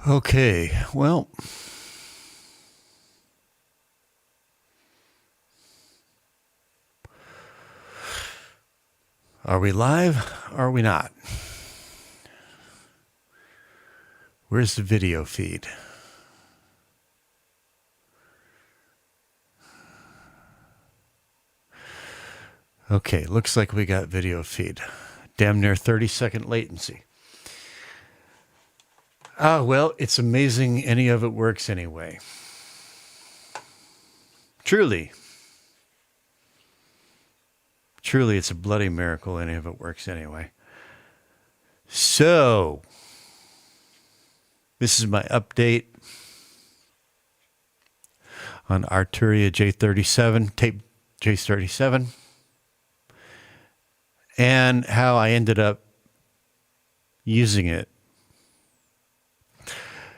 Okay, well, are we live or are we not? Where's the video feed? Okay, looks like we got video feed. Damn near 30-second latency. Well, it's amazing any of it works anyway. Truly, it's a bloody miracle any of it works anyway. So, this is my update on Arturia J-37, tape J-37, and how I ended up using it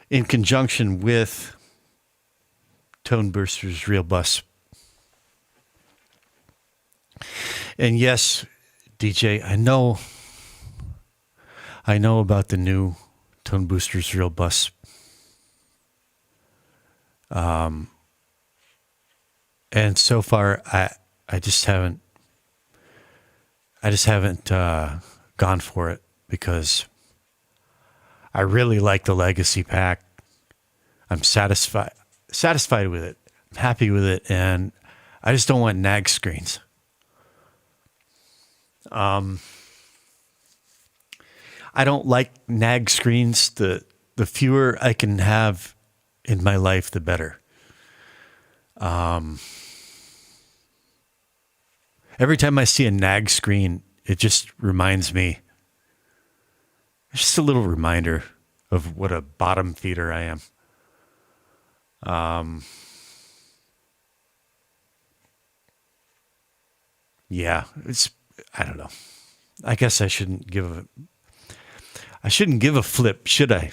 in conjunction with Tone Booster's ReelBus. And yes, DJ, I know about the new Tone Booster's ReelBus. And so far, I just haven't gone for it because I really like the Legacy pack. I'm satisfied with it. I'm happy with it, and I just don't want nag screens. I don't like nag screens. The fewer I can have in my life, the better. Every time I see a nag screen, it just reminds me. It's just a little reminder of what a bottom feeder I am. Yeah, I don't know. I guess I shouldn't give a flip, should I?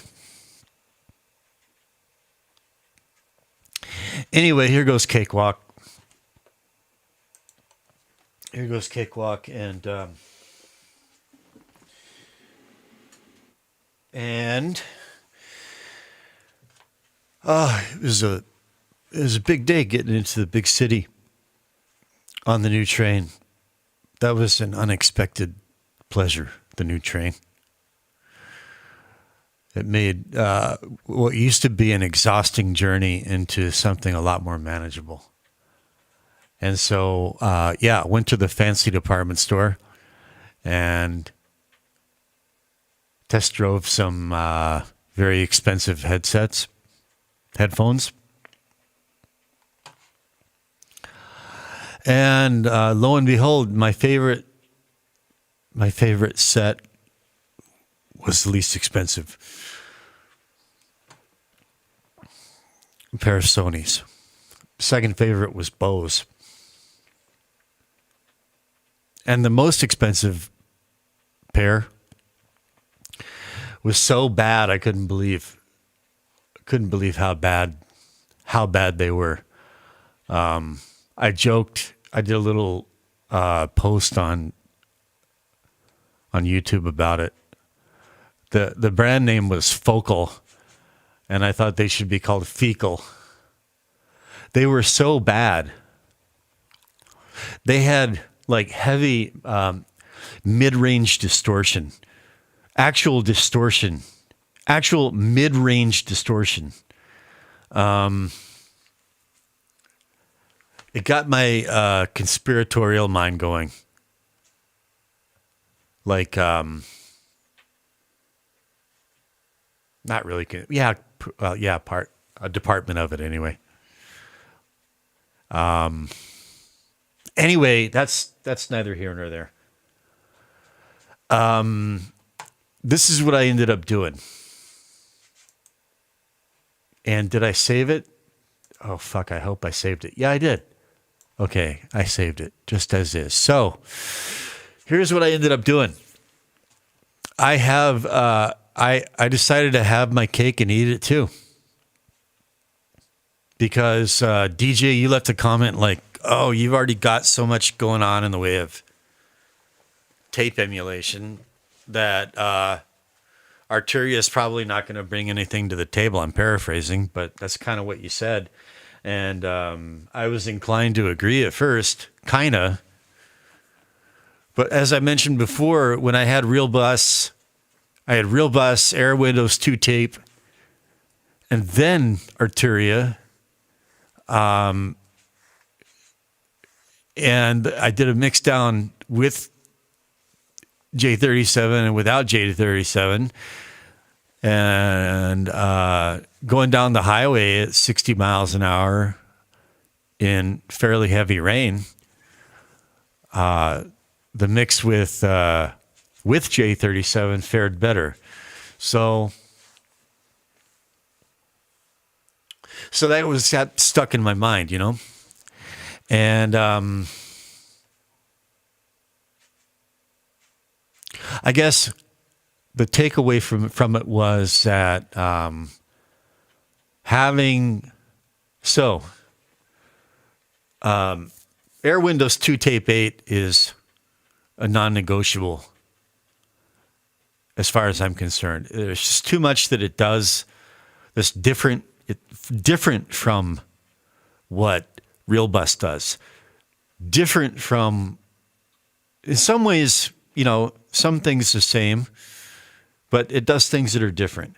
Anyway, here goes Cakewalk. And it was a big day getting into the big city on the new train. That was an unexpected pleasure, the new train. It made what used to be an exhausting journey into something a lot more manageable. And so, went to the fancy department store and test drove some very expensive headphones. And lo and behold, my favorite set was the least expensive. A pair of Sonys. Second favorite was Bose. And the most expensive pair was so bad I couldn't believe how bad they were. I joked. I did a little post on YouTube about it. The brand name was Focal, and I thought they should be called Fecal. They were so bad. They had like heavy mid-range distortion, actual mid-range distortion. It got my conspiratorial mind going. Like, not really. A department of it anyway. Anyway, that's neither here nor there. This is what I ended up doing. And did I save it? Oh, fuck, I hope I saved it. Yeah, I did. Okay, I saved it just as is. So, here's what I ended up doing. I have, I decided to have my cake and eat it too. Because, DJ, you left a comment like, oh, you've already got so much going on in the way of tape emulation that Arturia is probably not going to bring anything to the table. I'm paraphrasing, but that's kind of what you said. And I was inclined to agree at first, kind of. But as I mentioned before, when I had ReelBus, I had ReelBus, Air Windows 2 tape, and then Arturia. And I did a mix down with J-37 and without J-37. And going down the highway at 60 miles an hour in fairly heavy rain, the mix with J-37 fared better. So that stuck in my mind, you know? And I guess the takeaway from it was that Air Windows 2 Tape 8 is a non-negotiable as far as I'm concerned. There's just too much that it does that's different from what ReelBus does. Different from, in some ways, you know, some things the same, but it does things that are different.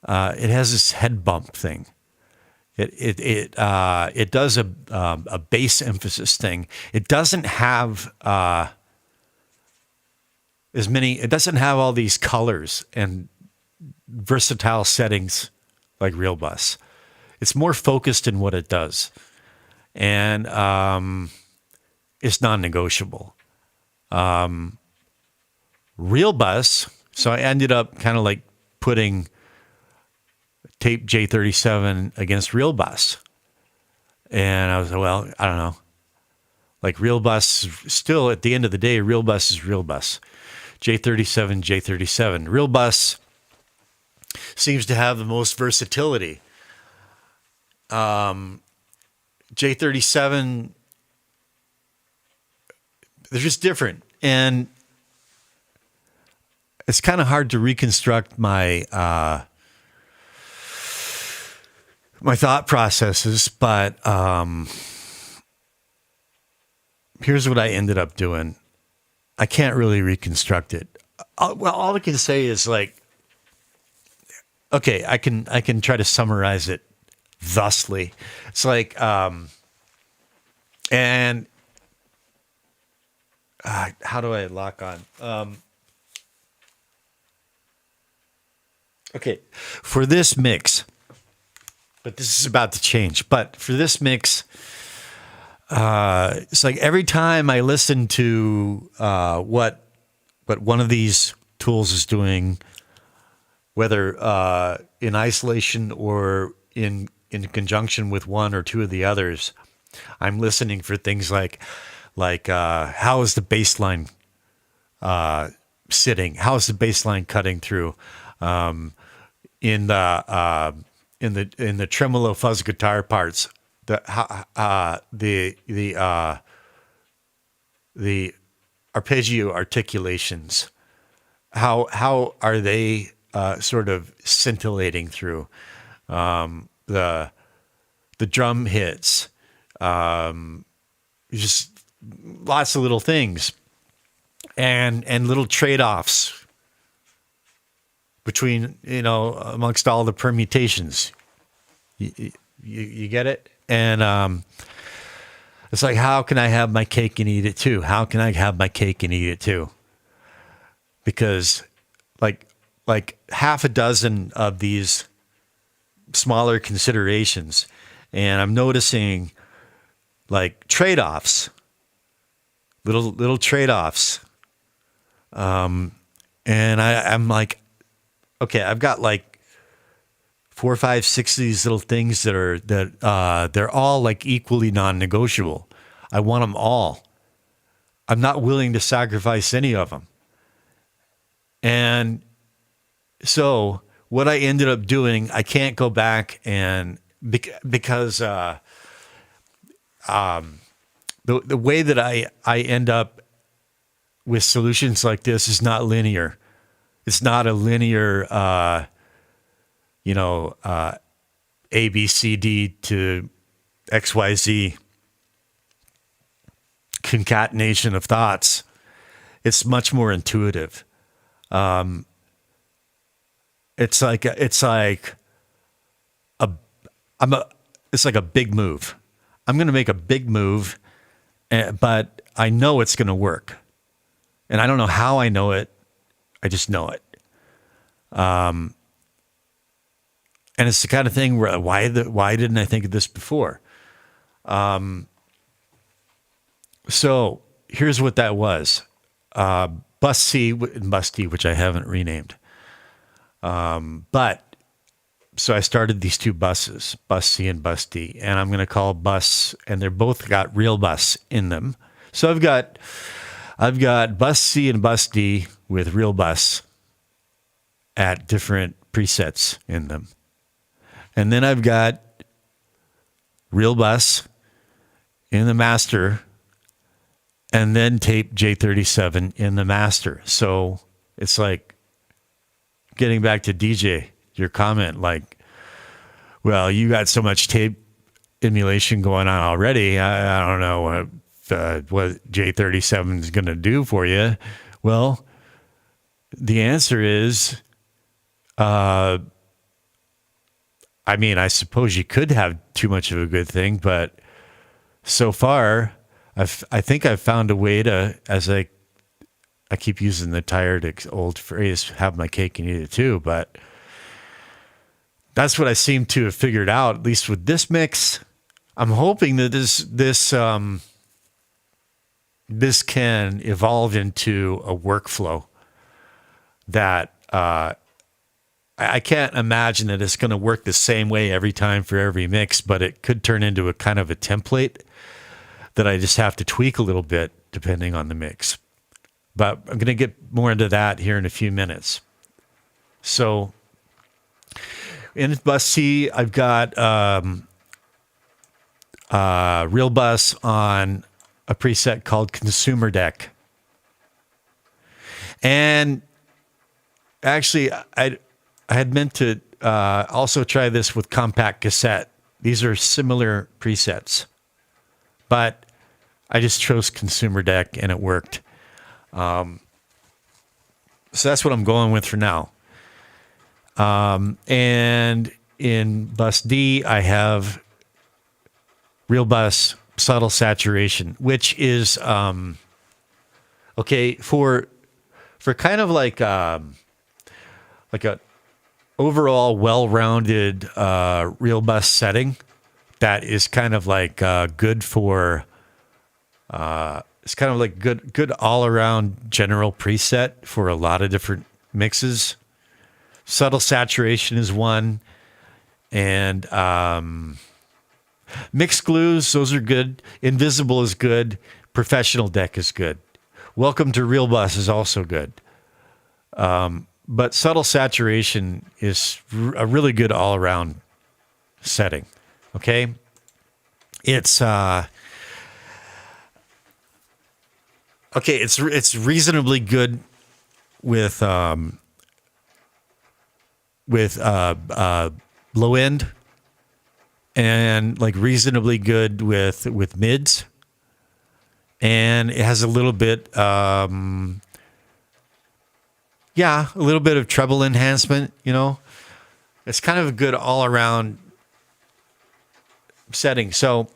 It has this head bump thing. It does a bass emphasis thing. It doesn't have it doesn't have all these colors and versatile settings like ReelBus. It's more focused in what it does, and it's non-negotiable. ReelBus. So I ended up kind of like putting tape J-37 against ReelBus, and I was like, well, I don't know. Like ReelBus, still at the end of the day, ReelBus is ReelBus. J-37, J-37. ReelBus seems to have the most versatility. J-37, they're just different. And it's kind of hard to reconstruct my my thought processes, but here's what I ended up doing. I can't really reconstruct it. Well, all I can say is like, okay, I can try to summarize it thusly. It's like, and how do I lock on? Okay, for this mix, but this is about to change. But for this mix, it's like every time I listen to what one of these tools is doing, whether in isolation or in conjunction with one or two of the others, I'm listening for things like how is the bass line sitting? How is the bass line cutting through? In the tremolo fuzz guitar parts, the arpeggio articulations, how are they sort of scintillating through the drum hits, just lots of little things and little trade-offs between, you know, amongst all the permutations. You get it? And it's like, how can I have my cake and eat it too? How can I have my cake and eat it too? Because like half a dozen of these smaller considerations, and I'm noticing like trade-offs, little trade-offs. And I'm like, okay, I've got like 4, 5, 6 of these little things that they're all like equally non-negotiable. I want them all. I'm not willing to sacrifice any of them. And so what I ended up doing, I can't go back and because the way that I end up with solutions like this is not linear. It's not a linear, A, B, C, D to X, Y, Z concatenation of thoughts. It's much more intuitive. It's like a big move. I'm going to make a big move, but I know it's going to work. And I don't know how I know it. I just know it. And it's the kind of thing where why didn't I think of this before? So here's what that was. Bus C and Bus D, which I haven't renamed. But so I started these two buses, Bus C and Bus D, and I'm going to call bus, and they're both got ReelBus in them. So I've got Bus C and Bus D with ReelBus at different presets in them. And then I've got ReelBus in the master, and then tape J-37 in the master. So it's like getting back to DJ, your comment, like, well, you got so much tape emulation going on already. I don't know what J-37 is going to do for you. Well, the answer is, I mean, I suppose you could have too much of a good thing, but so far, I think I've found a way to, as I keep using the tired old phrase, have my cake and eat it too, but that's what I seem to have figured out, at least with this mix. I'm hoping that this can evolve into a workflow that I can't imagine that it's going to work the same way every time for every mix, but it could turn into a kind of a template that I just have to tweak a little bit depending on the mix. But I'm going to get more into that here in a few minutes. So in Bus C, I've got ReelBus on a preset called Consumer Deck. And actually, I had meant to also try this with Compact Cassette. These are similar presets, but I just chose Consumer Deck and it worked. So that's what I'm going with for now. And in Bus D, I have ReelBus Subtle Saturation, which is okay for kind of like a overall well-rounded ReelBus setting that is kind of like good for it's kind of like good all-around general preset for a lot of different mixes. Subtle Saturation is one, and mixed glues, those are good. Invisible is good. Professional Deck is good. Welcome to ReelBus is also good. But Subtle Saturation is a really good all-around setting. Okay, it's it's reasonably good with low end, and like reasonably good with mids, and it has a little bit a little bit of treble enhancement. It's kind of a good all around setting. So,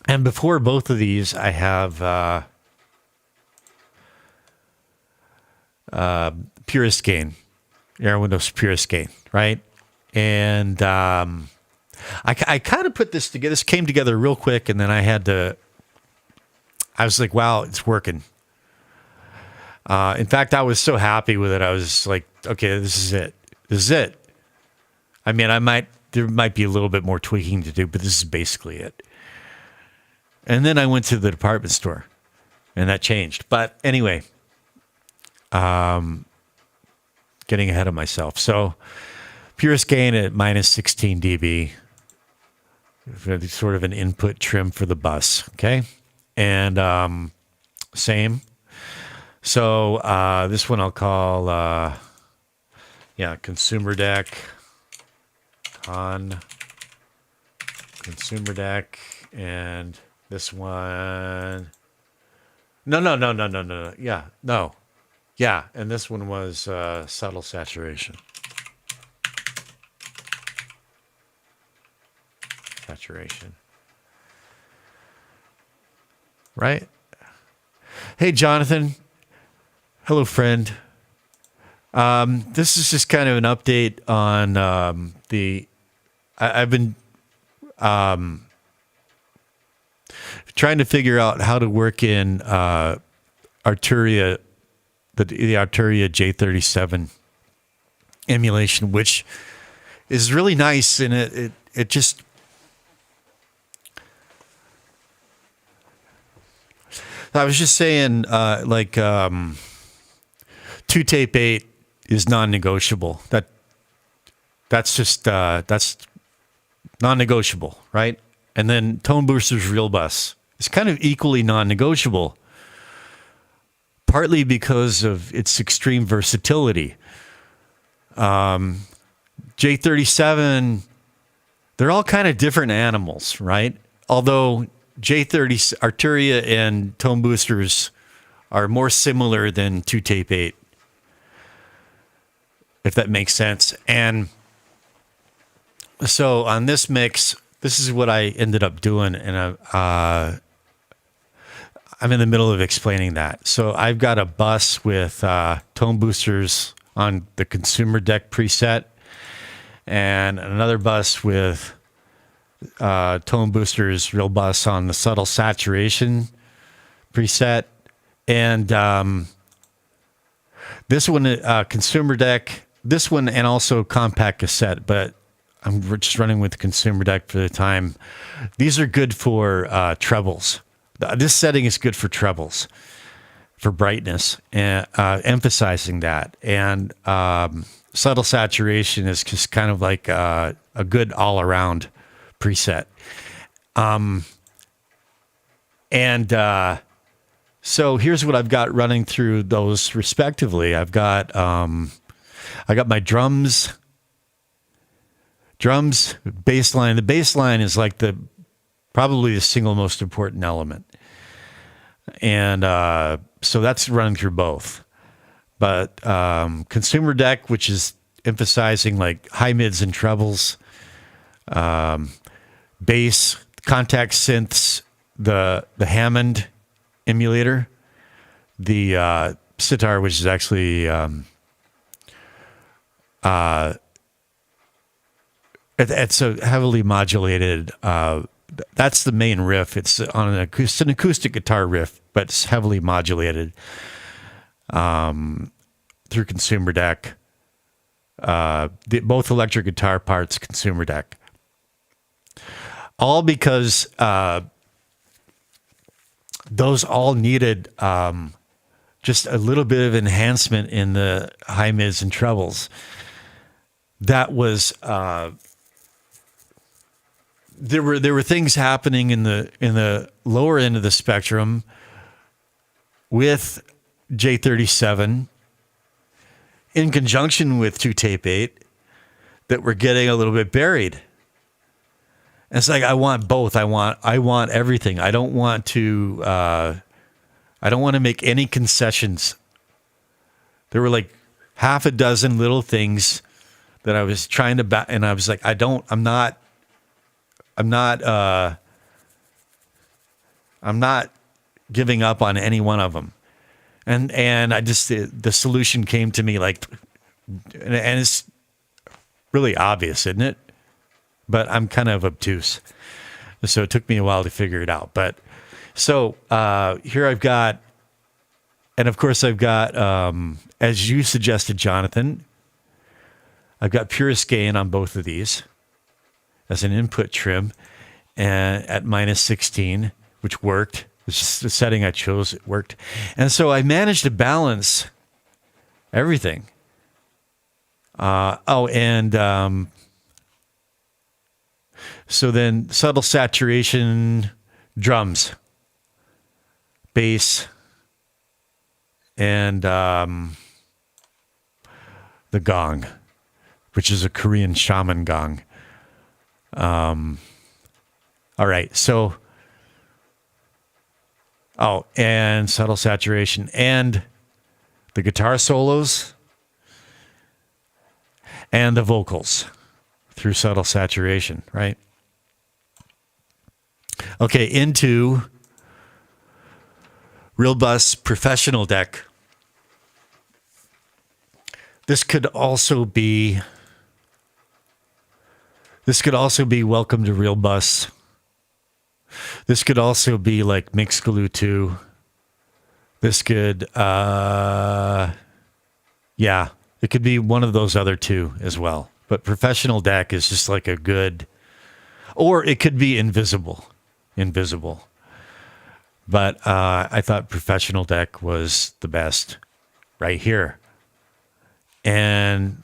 and before both of these, I have Purist Gain, Air Windows Purist Gain, right? And I kind of put this together. This came together real quick, and then I was like, wow, it's working. In fact, I was so happy with it. I was like, okay, this is it. This is it. I mean, there might be a little bit more tweaking to do, but this is basically it. And then I went to the department store, and that changed. But anyway, getting ahead of myself. So Purist Gain at minus 16 dB, sort of an input trim for the bus, okay? And same So this one I'll call, consumer deck, consumer deck, and this one, no. Yeah, and this one was subtle saturation. Right? Hey, Jonathan. Hello, friend. This is just kind of an update on I've been trying to figure out how to work in Arturia, the Arturia J-37 emulation, which is really nice, and it just I was just saying, 2-tape-8 is non-negotiable. That's just that's non-negotiable, right? And then Tone Booster's ReelBus is kind of equally non-negotiable, partly because of its extreme versatility. J-37, they're all kind of different animals, right? Although J-30 Arturia and Tone Boosters are more similar than 2-tape-8, if that makes sense. And so on this mix, this is what I ended up doing, and I'm in the middle of explaining that. So I've got a bus with Tone Boosters on the consumer deck preset, and another bus with Tone Boosters ReelBus on the subtle saturation preset, and this one consumer deck, this one, and also compact cassette, but I'm just running with the consumer deck for the time. These are good for trebles. This setting is good for trebles, for brightness, and emphasizing that. And subtle saturation is just kind of like a good all-around preset. So here's what I've got running through those respectively. I got my drums, bass line. The bass line is like probably the single most important element. And so that's running through both. But consumer deck, which is emphasizing like high mids and trebles, bass, contact synths, the Hammond emulator, the sitar, which is actually it's a heavily modulated. That's the main riff. It's an acoustic guitar riff, but it's heavily modulated through consumer deck. Both electric guitar parts, consumer deck. All because those all needed just a little bit of enhancement in the high mids and trebles. That was there were things happening in the lower end of the spectrum with J-37 in conjunction with 2-tape-8 that were getting a little bit buried. And it's like, I want both. I want everything. I don't want to make any concessions. There were like half a dozen little things that I was trying to and I was like, I'm not giving up on any one of them. And I just, the solution came to me like, and it's really obvious, isn't it? But I'm kind of obtuse. So it took me a while to figure it out. But so here I've got, and of course I've got, as you suggested, Jonathan, I've got purest gain on both of these as an input trim and at -16, which worked. It's just the setting I chose. It worked. And so I managed to balance everything. So then subtle saturation, drums, bass, and the gong, which is a Korean shaman gong. All right, so and subtle saturation and the guitar solos and the vocals through subtle saturation, right? Okay, into ReelBus professional deck. This could also be Welcome to ReelBus. This could also be like Mixkaloo 2. This could, it could be one of those other two as well. But professional deck is just like a good, or it could be invisible. But I thought professional deck was the best right here. And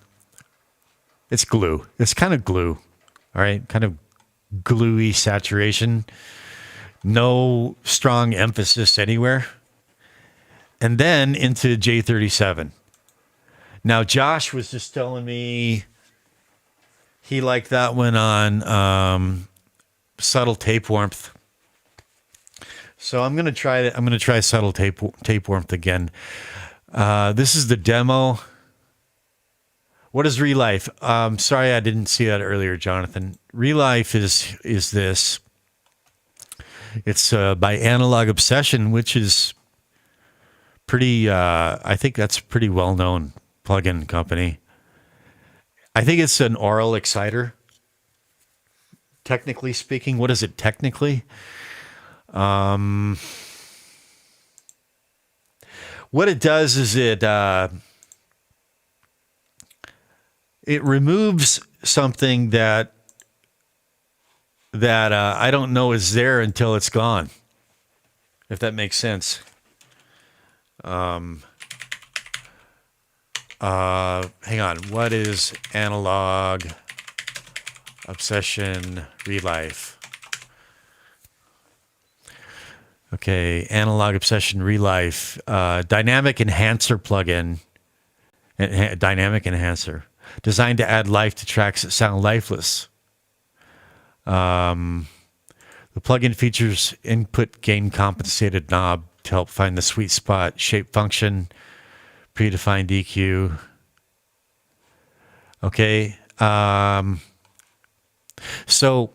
it's glue. It's kind of glue. All right. Kind of gluey saturation. No strong emphasis anywhere. And then into J-37. Now, Josh was just telling me he liked that one on subtle tape warmth. So I'm going to try it. I'm going to try subtle tape warmth again. This is the demo. What is Relife? Sorry, I didn't see that earlier, Jonathan. Relife is this. It's by Analog Obsession, which is pretty. I think that's a pretty well-known plugin company. I think it's an oral exciter. Technically speaking, what is it technically? What it does is it removes something that I don't know is there until it's gone. If that makes sense. Hang on. What is Analog Obsession Relife? Okay, Analog Obsession Relife, dynamic enhancer plugin, dynamic enhancer, designed to add life to tracks that sound lifeless. The plugin features input gain compensated knob to help find the sweet spot, shape function, predefined EQ. Okay, so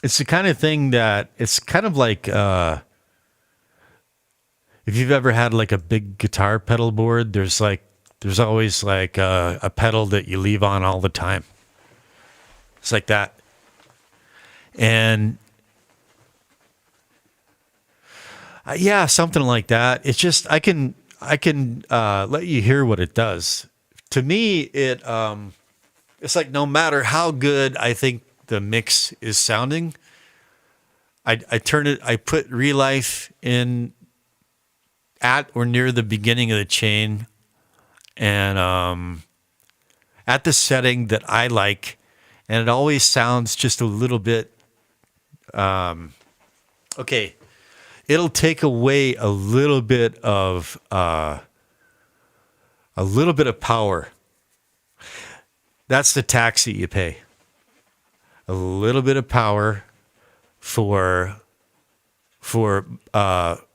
it's the kind of thing that it's kind of like if you've ever had like a big guitar pedal board, there's always like a pedal that you leave on all the time. It's like that. And yeah, something like that. It's just I can let you hear what it does. To me, it's like no matter how good I think the mix is sounding, I put Relife in at or near the beginning of the chain, and at the setting that I like, and it always sounds just a little bit okay. It'll take away a little bit of power. That's the tax that you pay. A little bit of power for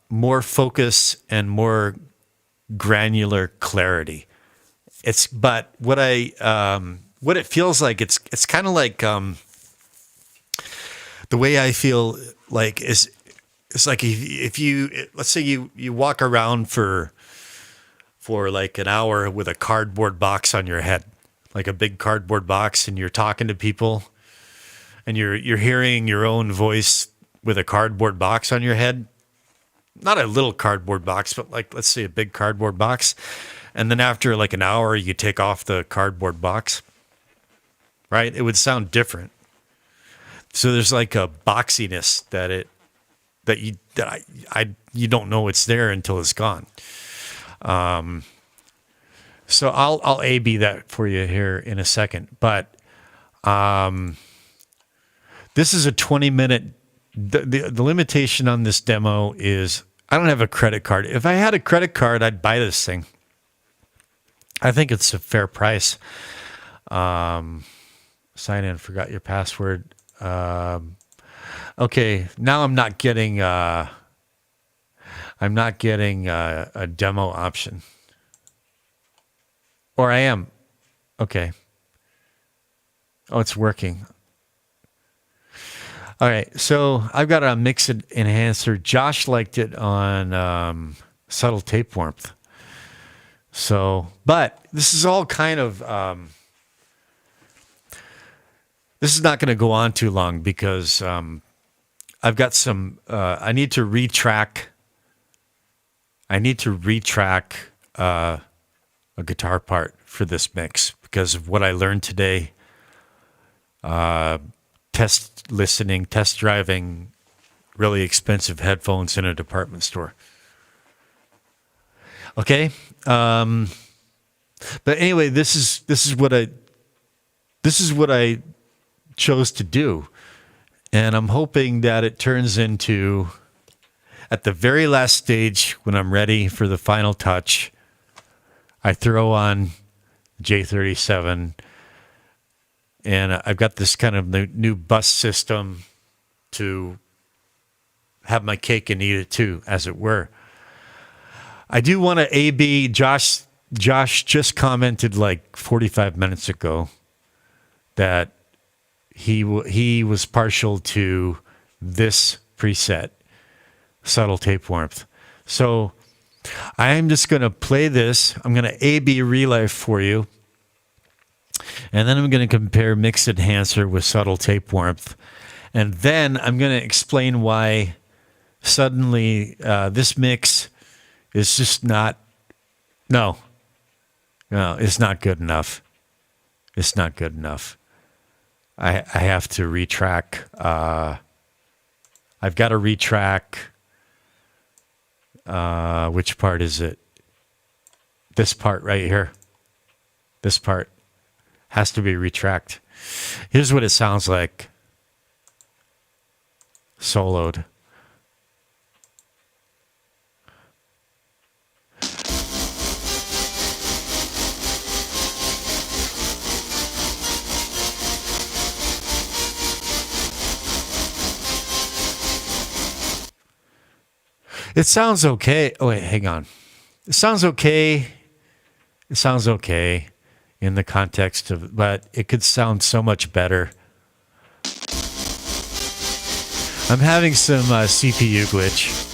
more focus and more granular clarity. But what it feels like, it's kind of like the way I feel like is it's like if you let's say you walk around for like an hour with a cardboard box on your head, like a big cardboard box, and you're talking to people. And you're hearing your own voice with a cardboard box on your head. Not a little cardboard box, but like, let's say a big cardboard box. And then after like an hour, you take off the cardboard box, right? It would sound different. So there's like a boxiness that you don't know it's there until it's gone. So I'll A/B that for you here in a second, but this is a 20-minute. The limitation on this demo is I don't have a credit card. If I had a credit card, I'd buy this thing. I think it's a fair price. Sign in, forgot your password. Okay, now I'm not getting a demo option. Or I am. Okay. Oh, it's working. All right, so I've got a mix enhancer. Josh liked it on subtle tape warmth. So, but this is all kind of, this is not going to go on too long because I've got some, I need to retrack a guitar part for this mix because of what I learned today. Test listening, test driving really expensive headphones in a department store. Okay. But anyway, this is what I chose to do. And I'm hoping that it turns into, at the very last stage, when I'm ready for the final touch, I throw on J-37, and I've got this kind of new bus system to have my cake and eat it too, as it were. I do want to A/B. Josh just commented like 45 minutes ago that he was partial to this preset, subtle tape warmth. So I'm just going to play this. I'm going to A/B relive for you. And then I'm going to compare mix enhancer with subtle tape warmth. And then I'm going to explain why suddenly this mix is just not, no, it's not good enough. It's not good enough. I have to retrack. I've got to retrack. Which part is it? This part right here. This part has to be retracked. Here's what it sounds like. Soloed. It sounds okay. Oh, wait, hang on. It sounds okay. It sounds okay in the context of, but it could sound so much better. I'm having some CPU glitch.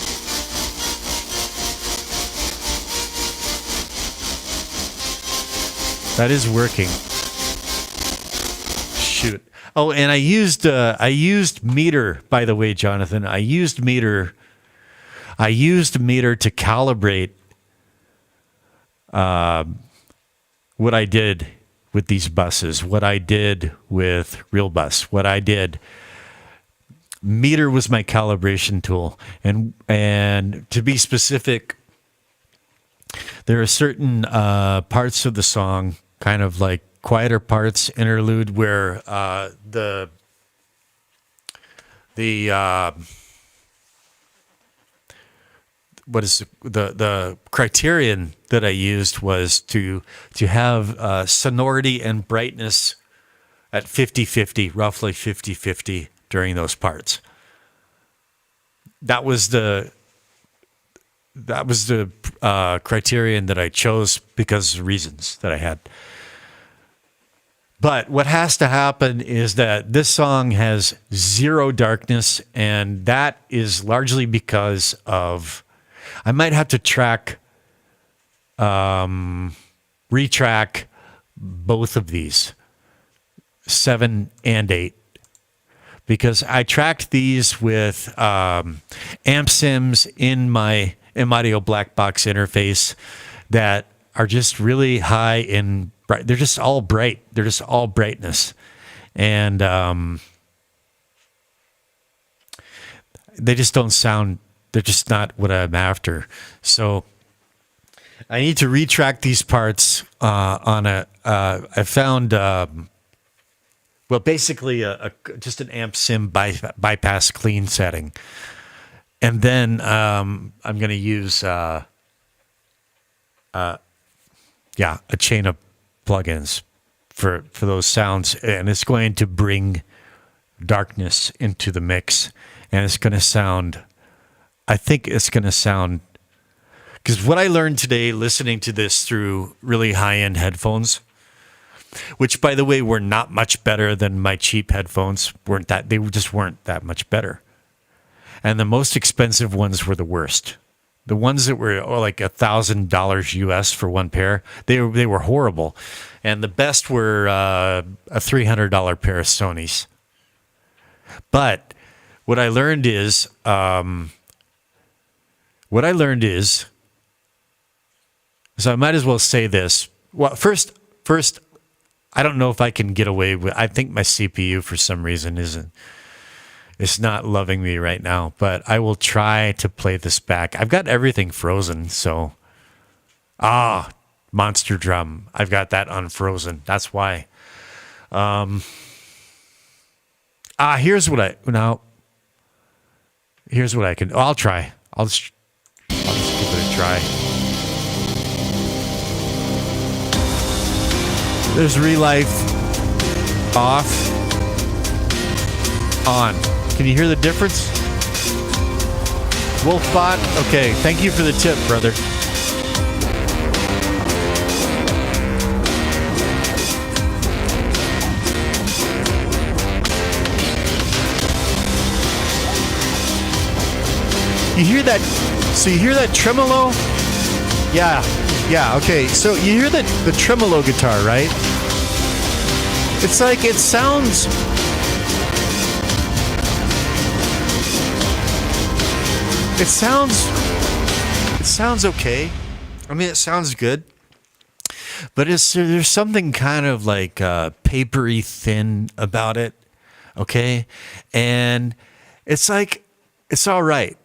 That is working. Shoot. Oh, and I used meter, by the way, Jonathan. I used meter to calibrate what I did with these buses, what I did with ReelBus, what I did. Meter was my calibration tool. And to be specific, there are certain parts of the song, kind of like quieter parts, interlude, where the criterion that I used was to have sonority and brightness at 50-50, roughly 50-50 during those parts. That was the criterion that I chose because of reasons that I had. But what has to happen is that this song has zero darkness, and that is largely because of, I might have to retrack both of these, 7 and 8, because I tracked these with amp sims in my audio black box interface that are just really high in bright. They're just all bright. They're just all brightness, and they just don't sound. They're just not what I'm after. So I need to retrack these parts on a. I found basically just an amp sim bypass clean setting And then I'm going to use a chain of plugins for those sounds, and it's going to bring darkness into the mix, and it's going to sound. I think it's going to sound, because what I learned today listening to this through really high-end headphones, which by the way were not much better than my cheap headphones, they just weren't that much better. And the most expensive ones were the worst. The ones that were like $1,000 US for one pair, they were horrible. And the best were a $300 pair of Sonys. But what I learned is, so I might as well say this. Well, first, I don't know if I can get away with. I think my CPU for some reason it's not loving me right now, but I will try to play this back. I've got everything frozen, so Monster Drum. I've got that unfrozen. That's why. Here's what I can. I'll try. I'll just give it a try. There's Relife off, on. Can you hear the difference? Wolfbot, okay. Thank you for the tip, brother. You hear that? So you hear that tremolo? Yeah, okay. So you hear the tremolo guitar, right? It's like it sounds okay. I mean, it sounds good. But there's something kind of like papery thin about it, okay? And it's like it's all right.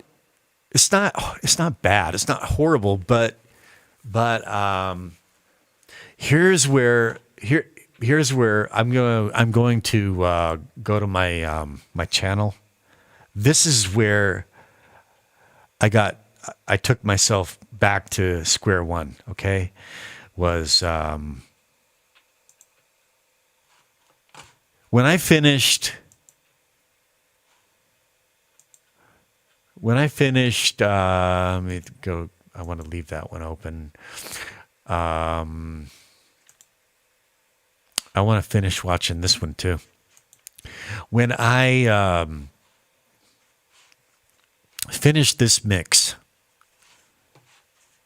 It's not bad. It's not horrible, but here's where I'm going to go to my my channel. This is where I took myself back to square one, okay? Was when I finished let me go, I want to leave that one open. I want to finish watching this one too. When I finished this mix,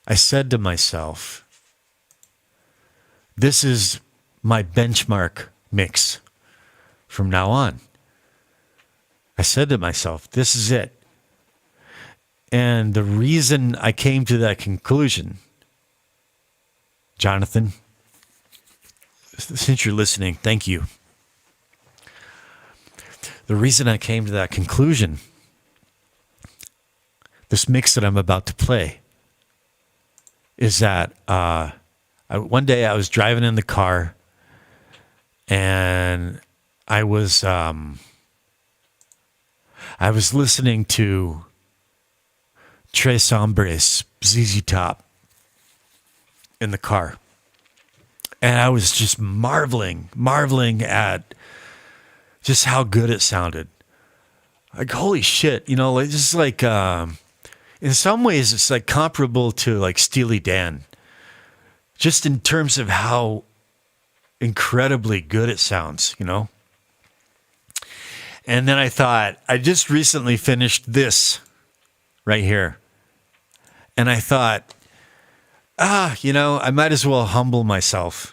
I said to myself, this is my benchmark mix from now on. I said to myself, this is it. And the reason I came to that conclusion, Jonathan, since you're listening, thank you. The reason I came to that conclusion, this mix that I'm about to play, is that one day I was driving in the car and I was listening to Tres Hombres, ZZ Top in the car. And I was just marveling at just how good it sounded. Like, holy shit, you know, it's just like, in some ways it's like comparable to like Steely Dan. Just in terms of how incredibly good it sounds, you know? And then I thought, I just recently finished this right here. And I thought, you know, I might as well humble myself.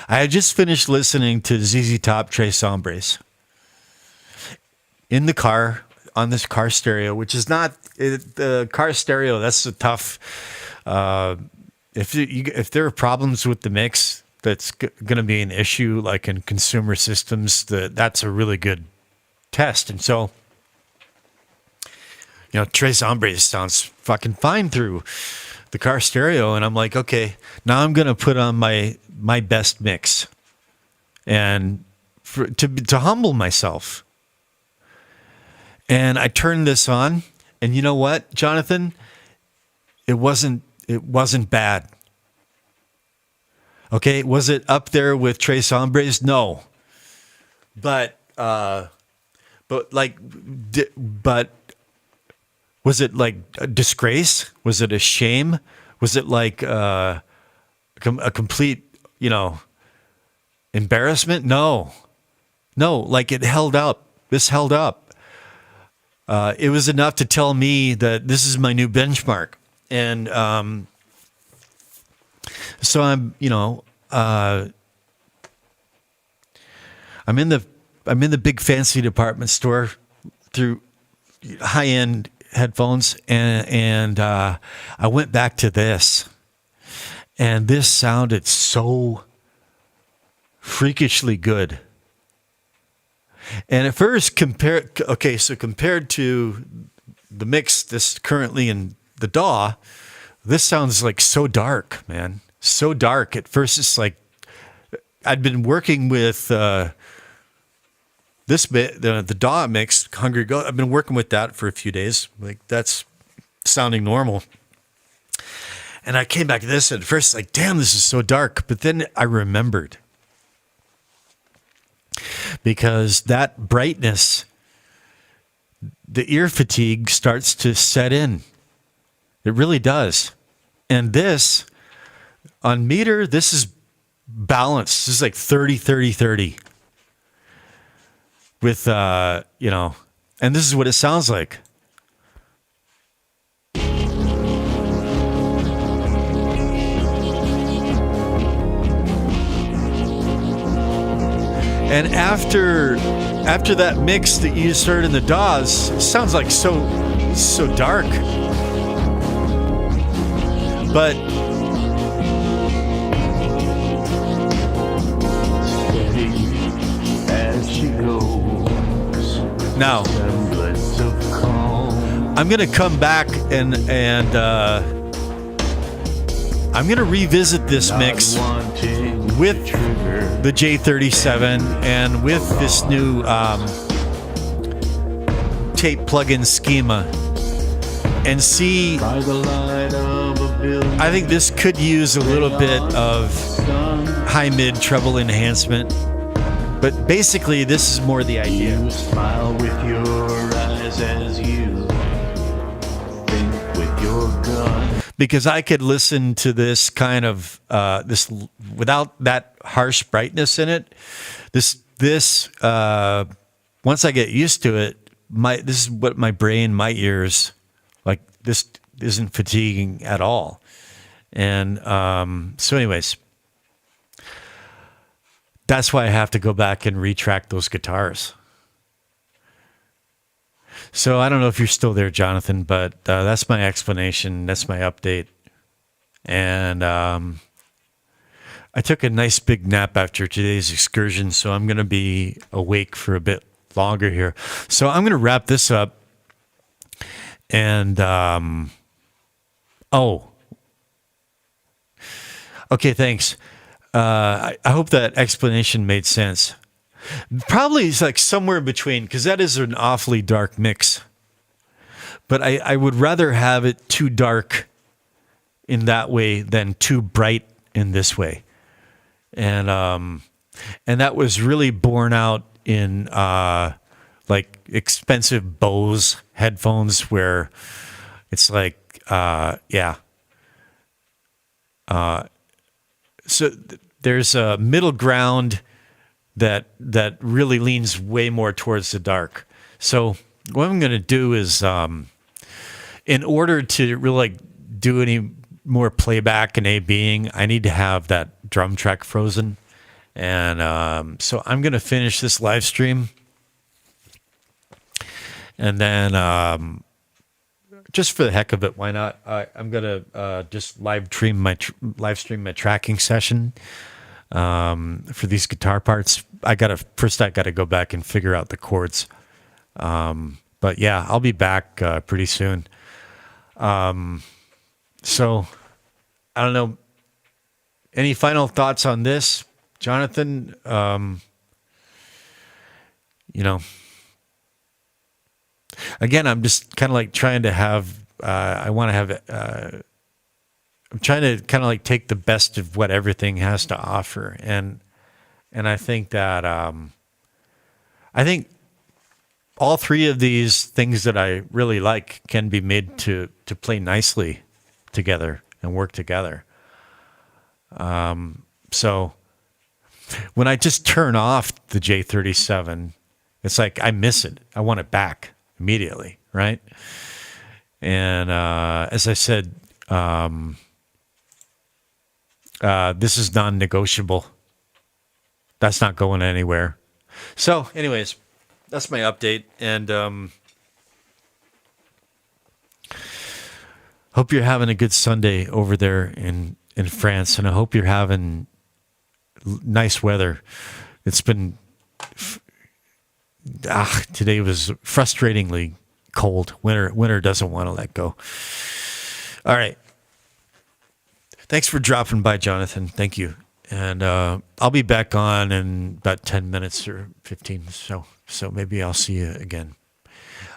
I had just finished listening to ZZ Top, Tres Hombres in the car, on this car stereo, which is not the car stereo. That's a tough. If there are problems with the mix, that's going to be an issue. Like in consumer systems, that's a really good test. And so, you know, Tres Hombres sounds fucking fine through the car stereo, and I'm like, okay, now I'm going to put on my best mix, and to humble myself. And I turned this on, And you know what, Jonathan? It wasn't bad. Okay, was it up there with Tres Hombres? No. But was it like a disgrace? Was it a shame? Was it like a complete, embarrassment? No. Like it held up. This held up. It was enough to tell me that this is my new benchmark. And so I'm in the big fancy department store through high-end headphones, and I went back to this, and this sounded so freakishly good. And at first, compared to the mix that's currently in the DAW, this sounds like so dark, man. So dark. At first, it's like I'd been working with this bit, the DAW mix, Hungry Goat. I've been working with that for a few days. Like that's sounding normal. And I came back to this, and at first, like, damn, this is so dark. But then I remembered, because that brightness, the ear fatigue starts to set in. It really does. And this, on meter, this is balanced. This is like 30, 30, 30. With, and this is what it sounds like. And after that mix that you just heard in the DAWs, it sounds like so dark. But as she goes, now I'm gonna come back and I'm gonna revisit this mix with the J-37 and with this new tape plugin schema, and see. I think this could use a little bit of high mid treble enhancement, but basically this is more the idea. You smile with your eyes as you think with your gun. Because I could listen to this kind of this without that harsh brightness in it. This once I get used to it, this is what my brain, my ears like. This isn't fatiguing at all. And so anyways, that's why I have to go back and retrack those guitars. So I don't know if you're still there, Jonathan, but that's my explanation. That's my update. And I took a nice big nap after today's excursion, so I'm going to be awake for a bit longer here. So I'm going to wrap this up. And, okay, thanks. I hope that explanation made sense. Probably it's like somewhere in between, because that is an awfully dark mix. But I would rather have it too dark in that way than too bright in this way. And that was really borne out in like expensive Bose headphones where it's like, so there's a middle ground that really leans way more towards the dark. So what I'm going to do is, in order to really like do any more playback and A-Bing, I need to have that drum track frozen. And so I'm going to finish this live stream. And then just for the heck of it, why not? I'm going to just live stream my tracking session for these guitar parts. I got to go back and figure out the chords. But yeah, I'll be back pretty soon. So I don't know. Any final thoughts on this, Jonathan? again, I'm just kind of like trying to have, I want to have, I'm trying to kind of like take the best of what everything has to offer. And I think that, I think all three of these things that I really like can be made to play nicely together and work together. So when I just turn off the J-37, it's like I miss it. I want it back immediately, right? And as I said, this is non-negotiable. That's not going anywhere. So, anyways, that's my update, and hope you're having a good Sunday over there in France, and I hope you're having nice weather. It's been today was frustratingly cold. Winter doesn't want to let go. All right. Thanks for dropping by, Jonathan. Thank you. And I'll be back on in about 10 minutes or 15. So maybe I'll see you again.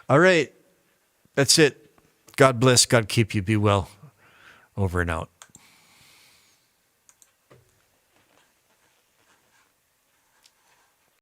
All right. That's it. God bless. God keep you. Be well. Over and out.